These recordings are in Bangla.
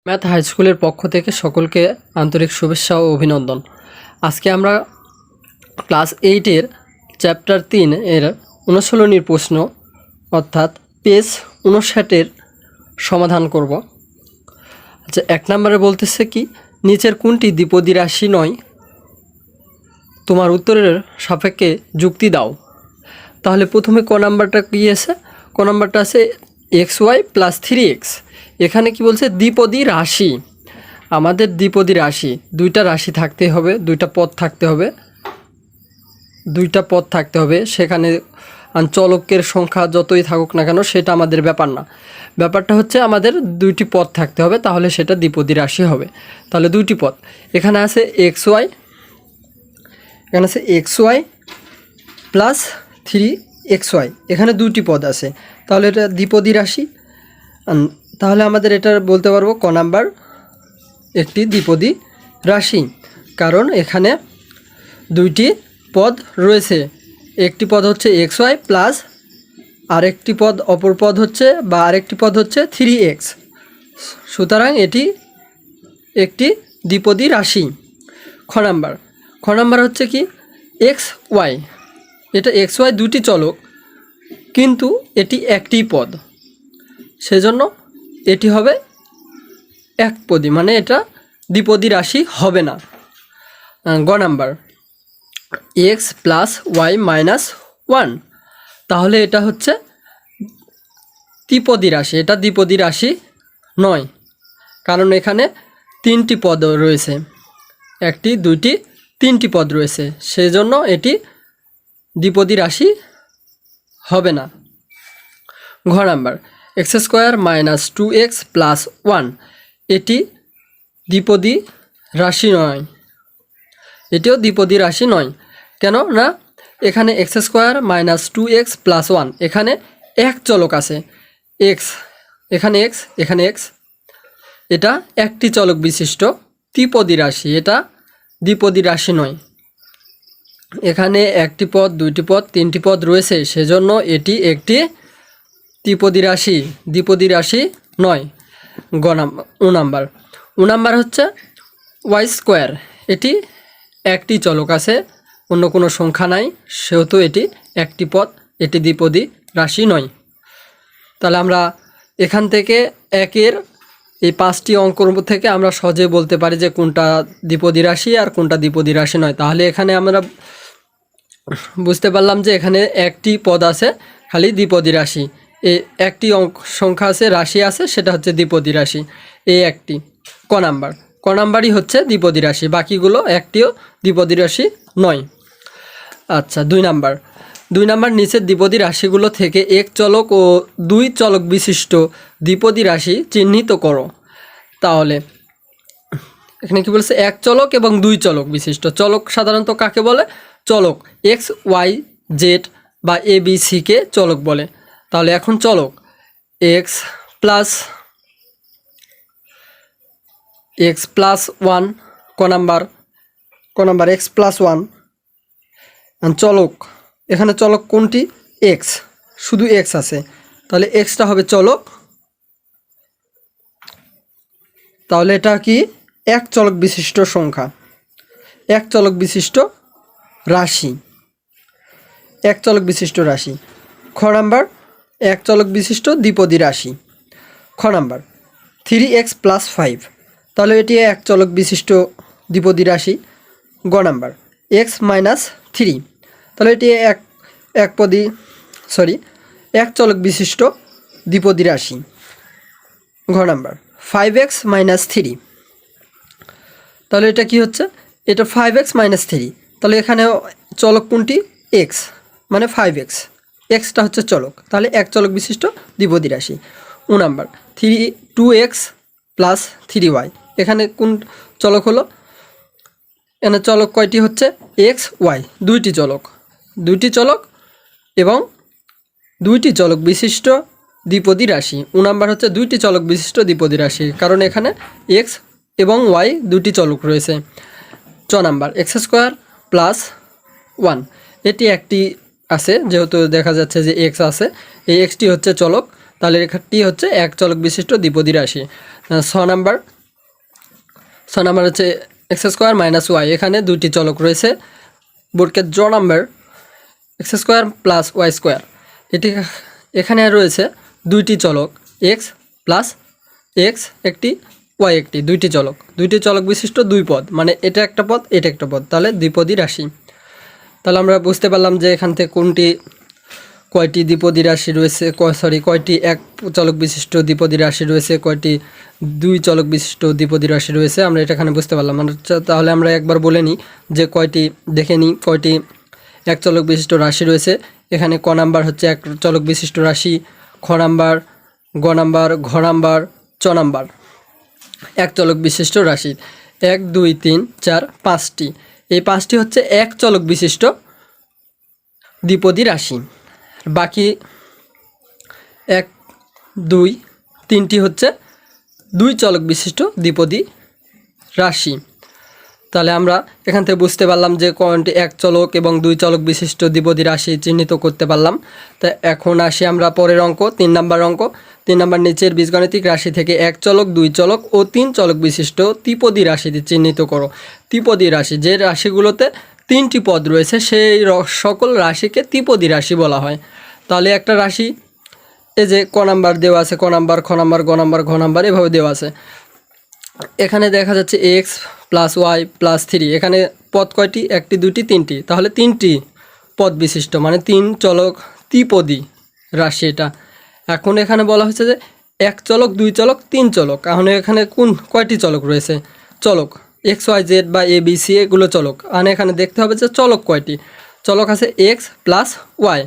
ম্যাথ হাই স্কুলের পক্ষ থেকে সকলকে আন্তরিক শুভেচ্ছা ও অভিনন্দন। আজকে আমরা ক্লাস 8-এর চ্যাপ্টার 3 এর অনুশীলনীর প্রশ্ন অর্থাৎ পেজ 59-এর সমাধান করব। আচ্ছা, 1 নম্বরে বলতেছে কি, নিচের কোনটি দ্বিপদী রাশি নয়? তোমার উত্তরের সাপেক্ষে যুক্তি দাও। তাহলে প্রথমে ক নাম্বারটা কী আছে? ক নাম্বারটা আছে xy + 3x। এখানে কি বলছে? দ্বিপদী রাশি। আমাদের দ্বিপদী রাশি দুইটা রাশি থাকতে হবে, দুইটা পদ থাকতে হবে। সেখানে চলকের সংখ্যা যতই থাকুক না কেন সেটা আমাদের ব্যাপার না। ব্যাপারটা হচ্ছে আমাদের দুইটি পদ থাকতে হবে, তাহলে সেটা দ্বিপদী রাশি হবে। তাহলে দুইটি পদ এখানে আছে xy, এখানে আছে xy + 3xy। এখানে দুইটি পদ আছে, তাহলে এটা দ্বিপদী রাশি। তাহলে আমাদের এটা বলতে পারবো ক নাম্বার একটি দ্বিপদী রাশি, কারণ এখানে দুইটি পদ রয়েছে। একটি পদ হচ্ছে xy প্লাস আরেকটি পদ, অপর পদ হচ্ছে বা আরেকটি পদ হচ্ছে 3x। সুতরাং এটি একটি দ্বিপদী রাশি। খ নাম্বার হচ্ছে কি xy। এটা xy দুটি চলক, কিন্তু এটি একটি পদ, সেজন্য এটি হবে একপদী, মানে এটা দ্বিপদী রাশি হবে না। গ নাম্বার x + y - 1, তাহলে এটা হচ্ছে ত্রিপদী রাশি, এটা দ্বিপদী রাশি নয়, কারণ এখানে তিনটি পদ রয়েছে, একটি, দুইটি, তিনটি পদ রয়েছে, সেজন্য এটি দ্বিপদী রাশি হবে না। ঘ নাম্বার x² - 2x + 1, এটি দ্বিপদী রাশি নয়, এটিও দ্বিপদী রাশি নয়। কেন না? এখানে x² - 2x + 1, এখানে এক চলক আছে x, এখানে x, এখানে x, এটা একটি চলক বিশিষ্ট ত্রিপদী রাশি, এটা দ্বিপদী রাশি নয়। এখানে একটি পদ, দুইটি পদ, তিনটি পদ রয়েছে, সেজন্য এটি একটি ত্রিপদী রাশি, দ্বিপদী রাশি নয়। উ নাম্বার হচ্ছে y², এটি একটি চলক আছে, অন্য কোনো সংখ্যা নাই, সেহেতু এটি একটি পদ, এটি দ্বিপদী রাশি নয়। তাহলে আমরা এখান থেকে একের এই 5টি অঙ্ক থেকে আমরা সহজে বলতে পারি যে কোনটা দ্বিপদী রাশি আর কোনটা দ্বিপদী রাশি নয়। তাহলে এখানে আমরা বুঝতে পারলাম যে এখানে একটি পদ আছে, খালি দ্বিপদী রাশি। এই একটি সংখ্যা আছে, রাশি আছে, সেটা হচ্ছে দ্বিপদী রাশি, এই একটি। ক নাম্বারই হচ্ছে দ্বিপদী রাশি, বাকিগুলো একটিও দ্বিপদী রাশি নয়। আচ্ছা, 2 নাম্বার নিচের দ্বিপদী রাশিগুলো থেকে এক চলক ও 2 চলক বিশিষ্ট দ্বিপদী রাশি চিহ্নিত করো। তাহলে এখানে কি বলছে? এক চলক এবং 2 চলক বিশিষ্ট। চলক সাধারণত কাকে বলে? চলক x, y, z বা a, b, c কে চলক বলে। তাহলে এখন চলক x + 1, ক নাম্বার x + 1। চলক, এখানে চলক কোনটি? x, শুধু x আছে, তাহলে xটা হবে চলক। তাহলে এটা কি? এক চলক বিশিষ্ট সংখ্যা, এক চলক বিশিষ্ট রাশি, এক চলক বিশিষ্ট রাশি। খ নাম্বার এক চলক বিশিষ্ট দ্বিপদী রাশি। খ নাম্বার 3x + 5, তাহলে এটি এক চলক বিশিষ্ট দ্বিপদী রাশি। গ নাম্বার x - 3, তাহলে এটি এক চলক বিশিষ্ট দ্বিপদী রাশি। ঘ নাম্বার 5x - 3, তাহলে এটা কি হচ্ছে? এটা 5x - 3, তাহলে এখানে চলক কোনটি? x, মানে 5x, xটা হচ্ছে চলক, তাহলে এক চলক বিশিষ্ট দ্বিপদী রাশি। উ নাম্বার 2x + 3y, এখানে কোন চলক হলো? এখানে চলক কয়টি হচ্ছে? x, y, দুইটি চলক এবং 2টি চলক বিশিষ্ট দ্বিপদী রাশি। উ নাম্বার হচ্ছে 2টি চলক বিশিষ্ট দ্বিপদী রাশি, কারণ এখানে x এবং y দুটি চলক রয়েছে। চ নাম্বার x² + 1, এটি একটি আছে, যেহেতু দেখা যাচ্ছে যে x আছে, এই xটি হচ্ছে চলক, তাহলে এখানটি হচ্ছে এক চলক বিশিষ্ট দ্বিপদী রাশি। 6 নাম্বার 6 নাম্বার হচ্ছে এক্স স্কোয়ার মাইনাস ওয়াই, এখানে দুইটি চলক রয়েছে। বোর্ডকে জ number x square plus y square, এটি এখানে রয়েছে দুইটি চলক এক্স প্লাস এক্স একটি ওয়াই একটি, দুইটি চলক বিশিষ্ট দুই পদ, মানে এটা একটা পদ এটা একটা পদ, তাহলে দ্বিপদী রাশি। তাহলে আমরা বুঝতে পারলাম যে এখান থেকে কয়টি দ্বিপদী রাশি রয়েছে, কয়টি এক চলক বিশিষ্ট দ্বিপদী রাশি রয়েছে, কয়টি দুই চলক বিশিষ্ট দ্বিপদী রাশি রয়েছে, আমরা এটা এখানে বুঝতে পারলাম। তাহলে আমরা একবার বলে নিই যে দেখে নিই কয়টি এক চলক বিশিষ্ট রাশি রয়েছে। এখানে ক নাম্বার হচ্ছে এক চলক বিশিষ্ট রাশি, খ নাম্বার, গ নাম্বার, ঘ নাম্বার, চ নাম্বার এক চলক বিশিষ্ট রাশি। 1 2 3 4 5টি, এই 5টি হচ্ছে এক চলক বিশিষ্ট দ্বিপদী রাশি। বাকি 1 2 3টি হচ্ছে দুই চলক বিশিষ্ট দ্বিপদী রাশি। তাহলে আমরা এখান থেকে বুঝতে পারলাম যে কোনটি এক চলক এবং দুই চলক বিশিষ্ট দ্বিপদী রাশি চিহ্নিত করতে পারলাম। তা এখন আসি আমরা পরের অঙ্ক, 3 নাম্বার অঙ্ক। 3 নাম্বার নিচের বীজগণিতিক রাশি থেকে এক চলক, দুই চলক ও তিন চলক বিশিষ্ট ত্রিপদী রাশিটি চিহ্নিত করো। ত্রিপদী রাশি, যে রাশিগুলোতে তিনটি পদ রয়েছে সেই সকল রাশিকে ত্রিপদী রাশি বলা হয়। তাহলে একটা রাশি এই যে ক নাম্বার দেওয়া আছে, ক নাম্বার, খ নাম্বার, গ নাম্বার, ঘ নাম্বার এভাবে দেওয়া আছে। এখানে দেখা যাচ্ছে এক্স প্লাস ওয়াই প্লাস 3, এখানে পদ কয়টি? একটি, দুটি, তিনটি, তাহলে তিনটি পদ বিশিষ্ট, মানে তিন চলক ত্রিপদী রাশি এটা। এখন এখানে বলা হয়েছে যে এক চলক, দুই চলক, তিন চলক। তাহলে এখানে কয়টি চলক রয়েছে? চলক এক্স ওয়াই জেড বা এ বি সি এগুলো চলক। আর এখানে দেখতে হবে যে চলক কয়টি। চলক আছে এক্স প্লাস ওয়াই,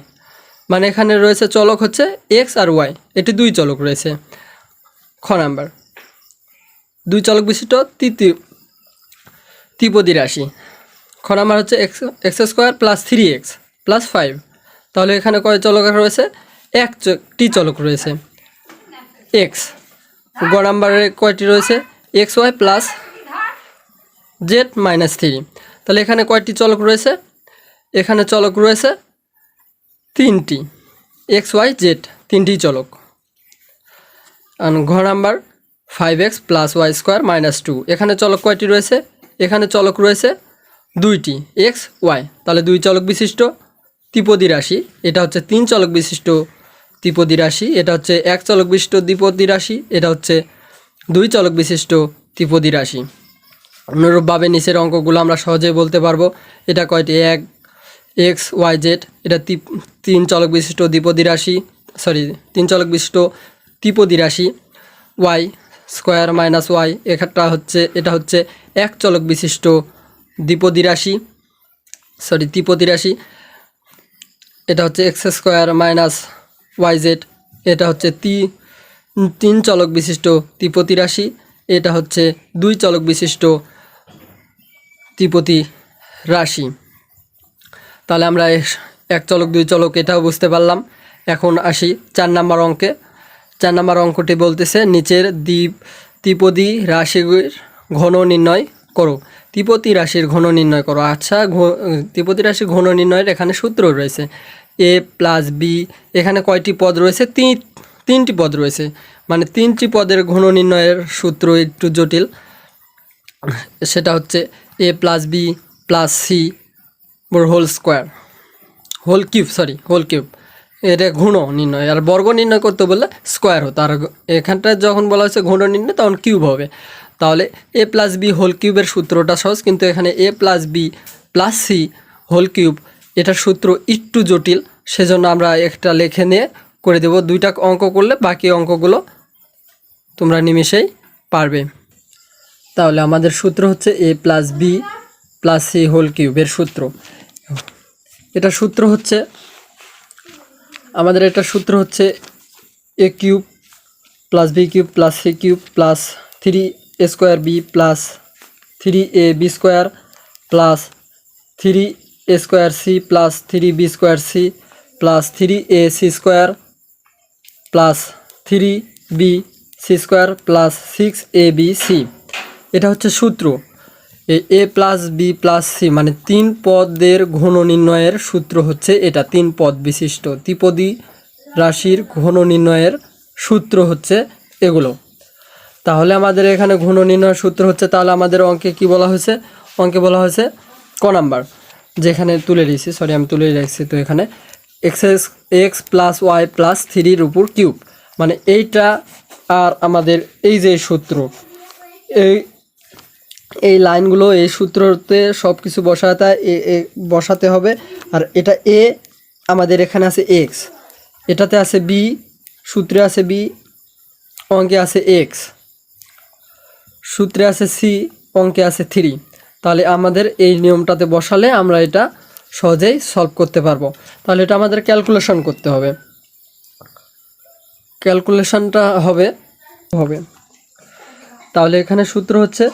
মানে এখানে রয়েছে চলক হচ্ছে এক্স আর ওয়াই, এটি দুই চলক রয়েছে। খ নাম্বার দুই চলক বিশিষ্ট ত্রিপদী রাশি। খ নাম্বার হচ্ছে x square plus 3x plus 5, তাহলে এখানে কয় চলক রয়েছে? একটি চলক রয়েছে এক্স। গ নাম্বারে কয়টি রয়েছে? X y plus z minus 3, তাহলে এখানে কয়টি চলক রয়েছে? এখানে চলক রয়েছে তিনটি, এক্স ওয়াই জেড তিনটি চলক। আর ঘ number 5x plus y square minus 2, এখানে চলক কয়টি রয়েছে? এখানে চলক রয়েছে দুইটি, এক্স ওয়াই, তাহলে দুই চলক বিশিষ্ট ত্রিপদী রাশি। এটা হচ্ছে তিন চলক বিশিষ্ট ত্রিপদী রাশি, এটা হচ্ছে এক চলক বিশিষ্ট দ্বিপদী রাশি, এটা হচ্ছে দুই চলক বিশিষ্ট ত্রিপদী রাশি। অনুরূপভাবে নিচের অঙ্কগুলো আমরা সহজেই বলতে পারবো। এটা কয়টি? এক এক্স ওয়াই জেড, এটা তিন চলক বিশিষ্ট দ্বিপদী রাশি, তিন চলক বিশিষ্ট ত্রিপদী রাশি। ওয়াই স্কোয়ার মাইনাস ওয়াই, এটা হচ্ছে এক চলক বিশিষ্ট দ্বিপদী রাশি, ত্রিপদী রাশি। এটা হচ্ছে x square minus y z, এটা হচ্ছে তিন চলক বিশিষ্ট ত্রিপদী রাশি, এটা হচ্ছে দুই চলক বিশিষ্ট ত্রিপদী রাশি। তাহলে আমরা এক চলক, দুই চলক এটাও বুঝতে পারলাম। এখন আসি 4 নাম্বার অঙ্কে। 4 নাম্বার অঙ্কটি বলতেছে নিচের ত্রিপদী রাশির ঘন নির্ণয় করো। ত্রিপদী রাশির ঘন নির্ণয় করো। আচ্ছা, ত্রিপদী রাশির ঘন নির্ণয়ের এখানে সূত্র রয়েছে এ প্লাস বি, এখানে কয়টি পদ রয়েছে? তিনটি পদ রয়েছে, মানে তিনটি পদের ঘন নির্ণয়ের সূত্র একটু জটিল। সেটা হচ্ছে a plus b plus c whole cube, এটা ঘন নির্ণয়। আর বর্গ নির্ণয় করতে বললে স্কোয়ার হতো, আর এখানটা যখন বলা হয়েছে ঘন নির্ণয় তখন কিউব হবে। তাহলে এ প্লাস বি হোল কিউবের সূত্রটা সহজ, কিন্তু এখানে a plus b plus c whole cube এটার সূত্র একটু জটিল, সেজন্য আমরা একটা লিখে নিয়ে করে দেব। দুইটা অঙ্ক করলে বাকি অঙ্কগুলো তোমরা নিমেষেই পারবে। তাহলে আমাদের সূত্র হচ্ছে a plus b plus c whole কিউবের সূত্র। এটার সূত্র হচ্ছে a cube plus b cube plus c cube plus 3a square b plus 3ab square plus 3a square c plus 3b square c plus 3ac square plus 3b c square plus 6abc। এটা হচ্ছে সূত্র। A plus b plus c মানে তিন পদের ঘন নির্ণয়ের সূত্র হচ্ছে এটা। তিন পদ বিশিষ্ট ত্রিপদী রাশির ঘন নির্ণয়ের সূত্র হচ্ছে এগুলো। তাহলে আমাদের এখানে ঘন নির্ণয়ের সূত্র হচ্ছে, তাহলে আমাদের অঙ্কে কি বলা হয়েছে, অঙ্কে বলা হয়েছে ক নাম্বার, যেখানে তুলে দিয়েছি, সরি আমি তুলে রাখছি, তো এখানে এক্স প্লাস ওয়াই প্লাস থ্রির উপর কিউব, মানে এইটা আর আমাদের এই যে সূত্র, এই লাইনগুলো এই সূত্রতে সব কিছু বসাতে হবে। আর এটা এ, আমাদের এখানে আছে এক্স, এটাতে আছে বি, সূত্রে আছে বি, অঙ্কে আছে এক্স, সূত্রে আছে সি, অঙ্কে আছে 3। তাহলে আমাদের এই নিয়মটাতে বসালে আমরা এটা সহজেই সলভ করতে পারবো। তাহলে এটা আমাদের ক্যালকুলেশন করতে হবে, ক্যালকুলেশনটা হবে। তাহলে এখানে সূত্র হচ্ছে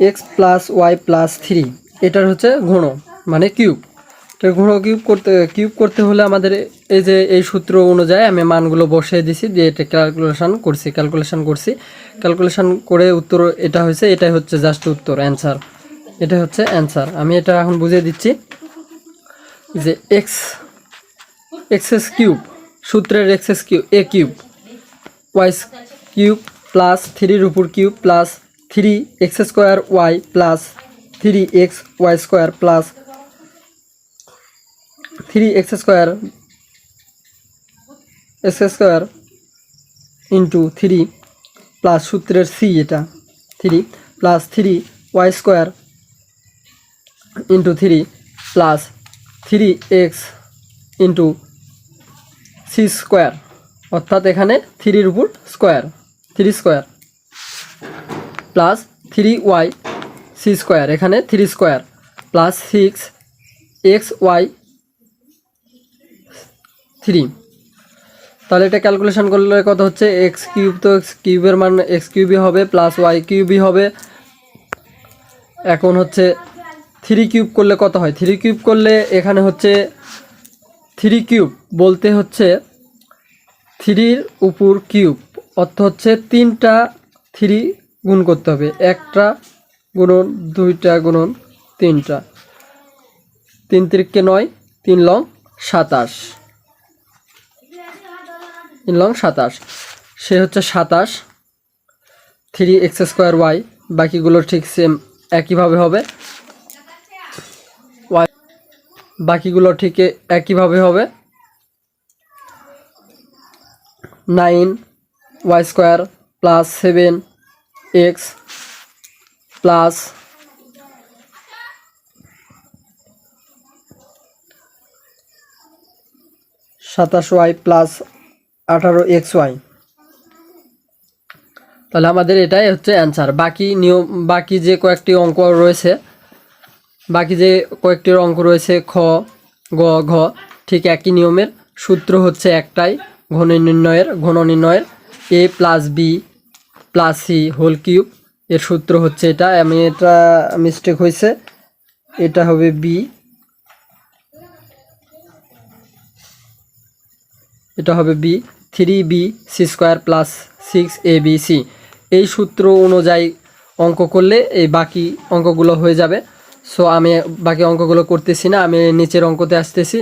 এক্স প্লাস ওয়াই প্লাস 3, এটার হচ্ছে ঘন মানে কিউব। তো ঘন কিউব করতে হলে আমাদের এই যে এই সূত্র অনুযায়ী আমি মানগুলো বসিয়ে দিছি, দিয়ে এটা ক্যালকুলেশন করে উত্তর এটা হয়েছে, এটাই হচ্ছে জাস্ট উত্তর, অ্যান্সার, এটাই হচ্ছে অ্যান্সার। আমি এটা এখন বুঝিয়ে দিচ্ছি যে এক্স কিউব, সূত্রের a cube y cube plus 3 উপর cube plus 3x square y plus 3x y square plus 3x square into 3 plus সূত্রের সি, এটা 3 প্লাস 3y square into 3 plus 3x into c square, অর্থাৎ এখানে 3-র উপর square, 3 square plus 3y c square, এখানে 3 স্কোয়ার প্লাস 6xy 3। তাহলে এটা ক্যালকুলেশন করলে কত হচ্ছে, এক্স কিউব, তো এক্স কিউবের মান এক্স কিউবই হবে প্লাস ওয়াই কিউবই হবে। এখন হচ্ছে 3 কিউব করলে কত হয়, 3 কিউব করলে এখানে হচ্ছে 3 কিউব বলতে হচ্ছে 3-র উপর কিউব, অর্থ হচ্ছে 3টা 3 গুণ করতে হবে, 1টা গুণন 2টা গুণন 3টা, 3 3 9, 3 লং 27, 3 লং 27, সে হচ্ছে 27, 3x স্কোয়ার ওয়াই, বাকিগুলো ঠিক সেম একইভাবে হবে, বাকিগুলো ঠিক একইভাবে হবে, 9y square plus 7x plus 27y plus 18xy। তাহলে আমাদের এটাই হচ্ছে অ্যান্সার। বাকি যে কয়েকটি অঙ্ক রয়েছে খ, গ, ঘ, ঠিক একই নিয়মের, সূত্র হচ্ছে একটাই, ঘন নির্ণয়ের a plus b plus c whole cube, এর সূত্র হচ্ছে এটা, এটা মিস্টেক হয়েছে, এটা হবে বি, এটা হবে B, 3b c square plus 6abc। এই সূত্র অনুযায়ী অঙ্ক করলে এই বাকি অঙ্কগুলো হয়ে যাবে। সো আমি বাকি অঙ্কগুলো করতেছি না, আমি নিচের অঙ্কতে আসতেছি।